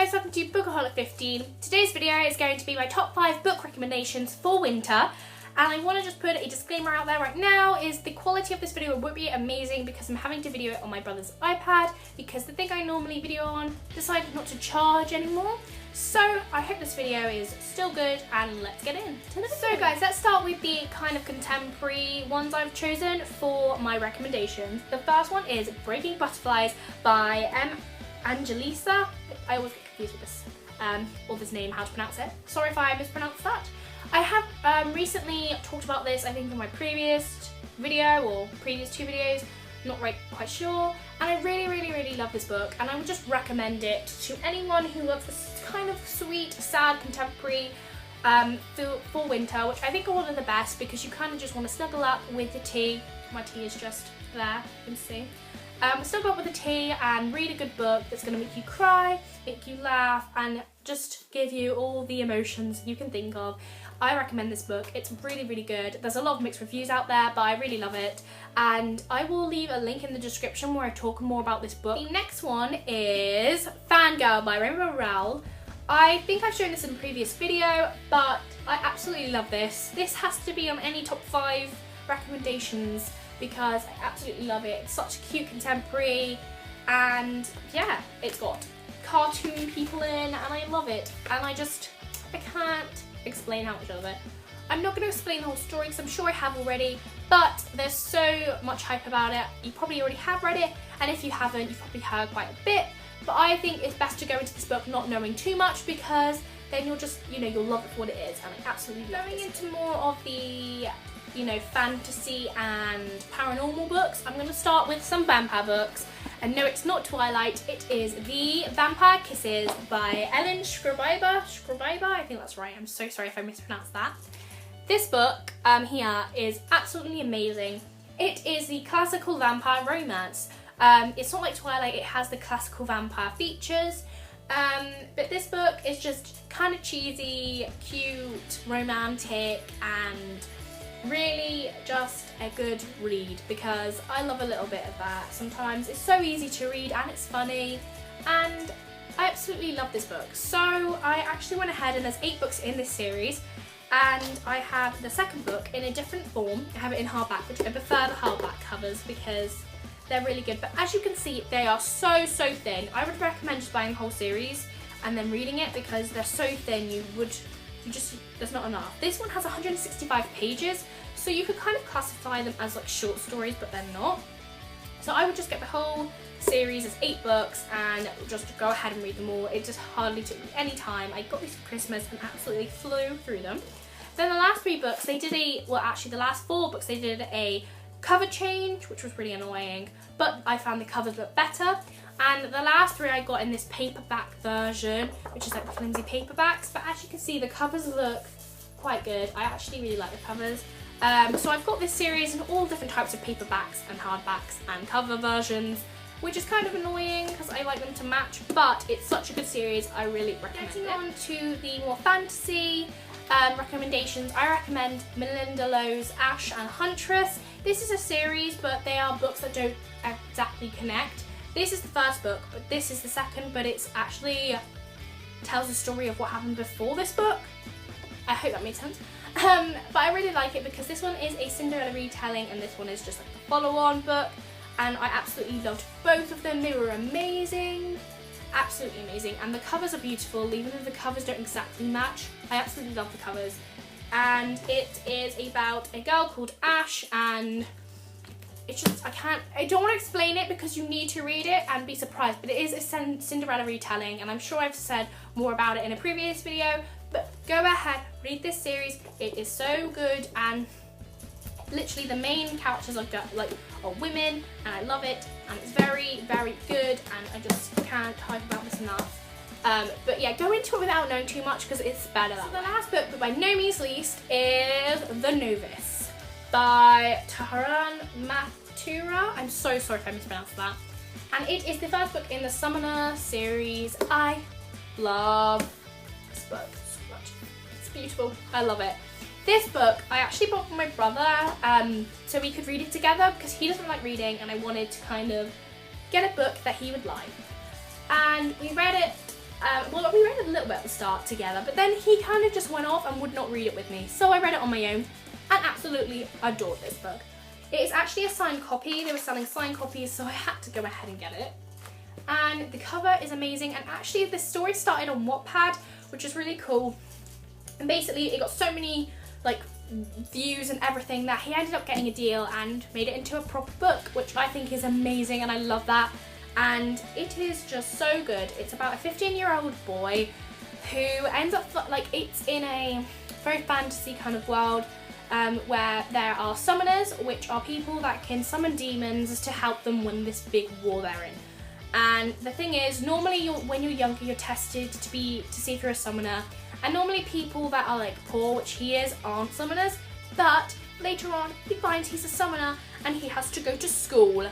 guys, welcome to Bookaholic 15. Today's video is going to be my top 5 book recommendations for winter. And I want to just put a disclaimer out there right now, is the quality of this video won't be amazing because I'm having to video it on my brother's iPad because the thing I normally video on decided not to charge anymore. So I hope this video is still good and let's get into the video. So guys, let's start with the kind of contemporary ones I've chosen for my recommendations. The first one is Breaking Butterflies by Angelisa. I always get confused with this, or this name, how to pronounce it. Sorry if I mispronounced that. I have recently talked about this, I think in my previous video or previous 2 videos, not quite sure. And I really love this book, and I would just recommend it to anyone who loves this kind of sweet, sad, contemporary for winter, which I think are one of the best because you kind of just want to snuggle up with the tea. My tea is just there, you can see. Snuggle up with the tea and read a good book that's going to make you cry, make you laugh, and just give you all the emotions you can think of. I recommend this book. It's really good. There's a lot of mixed reviews out there, but I really love it. And I will leave a link in the description where I talk more about this book. The next one is Fangirl by Rainbow Rowell. I think I've shown this in a previous video, but I absolutely love this. This has to be on any top 5 recommendations because I absolutely love it. It's such a cute contemporary, and yeah, it's got cartoon people in, and I love it. And I can't explain how much I love it. I'm not going to explain the whole story because I'm sure I have already, but there's so much hype about it. You probably already have read it, and if you haven't, you've probably heard quite a bit. But I think it's best to go into this book not knowing too much because then you'll just, you'll love it for what it is, and I absolutely love it. Going into more of the fantasy and paranormal books, I'm going to start with some vampire books. And no, it's not Twilight, it is The Vampire Kisses by Ellen Scribiber, I think that's right, I'm so sorry if I mispronounced that. This book here is absolutely amazing. It is the classical vampire romance. It's not like Twilight, it has the classical vampire features, but this book is just kind of cheesy, cute, romantic, and really just a good read because I love a little bit of that. Sometimes it's so easy to read and it's funny, and I absolutely love this book. So I actually went ahead, and there's 8 books in this series, and I have the second book in a different form. I have it in hardback, which I prefer the hardback covers because they're really good, but as you can see they are so thin. I would recommend just buying the whole series and then reading it because they're so thin there's not enough. This one has 165 pages, so you could kind of classify them as like short stories, but they're not. So I would just get the whole series as 8 books and just go ahead and read them all. It just hardly took me any time. I got these for Christmas and absolutely flew through them. Then the last 3 books, they did the last 4 books, they did a cover change, which was really annoying, but I found the covers look better. And the last 3 I got in this paperback version, which is like the flimsy paperbacks, but as you can see the covers look quite good. I actually really like the covers. So I've got this series in all different types of paperbacks and hardbacks and cover versions, which is kind of annoying because I like them to match, but it's such a good series, I really recommend it. Getting on to the more fantasy recommendations, I recommend Malinda Lo's Ash and Huntress. This is a series, but they are books that don't exactly connect. This is the first book, but this is the second, but it's actually tells the story of what happened before this book. I hope that made sense. But I really like it because this one is a Cinderella retelling and this one is just like a follow-on book, and I absolutely loved both of them. They were amazing, absolutely amazing, and the covers are beautiful even though the covers don't exactly match. I absolutely love the covers, and it is about a girl called Ash, and it's just, I don't want to explain it because you need to read it and be surprised, but it is a Cinderella retelling, and I'm sure I've said more about it in a previous video, but go ahead, read this series. It is so good, and literally the main characters are women, and I love it, and it's very good, and I just can't hype about this enough. But yeah, go into it without knowing too much because it's better that way. The last book, but by no means least, is The Novice by Taran Mathura. I'm so sorry if I mispronounced that. And it is the first book in the Summoner series. I love this book so much. It's beautiful. I love it. This book I actually bought for my brother so we could read it together because he doesn't like reading and I wanted to kind of get a book that he would like. And we read it Well, we read a little bit at the start together, but then he kind of just went off and would not read it with me. So I read it on my own and absolutely adored this book. It is actually a signed copy. They were selling signed copies, so I had to go ahead and get it. And the cover is amazing, and actually this story started on Wattpad, which is really cool. And basically it got so many like views and everything that he ended up getting a deal and made it into a proper book, which I think is amazing, and I love that. And it is just so good. It's about a 15-year-old boy who ends up, like, it's in a very fantasy kind of world where there are summoners, which are people that can summon demons to help them win this big war they're in. And the thing is, normally when you're younger, you're tested to see if you're a summoner, and normally people that are like poor, which he is, aren't summoners, but later on he finds he's a summoner and he has to go to school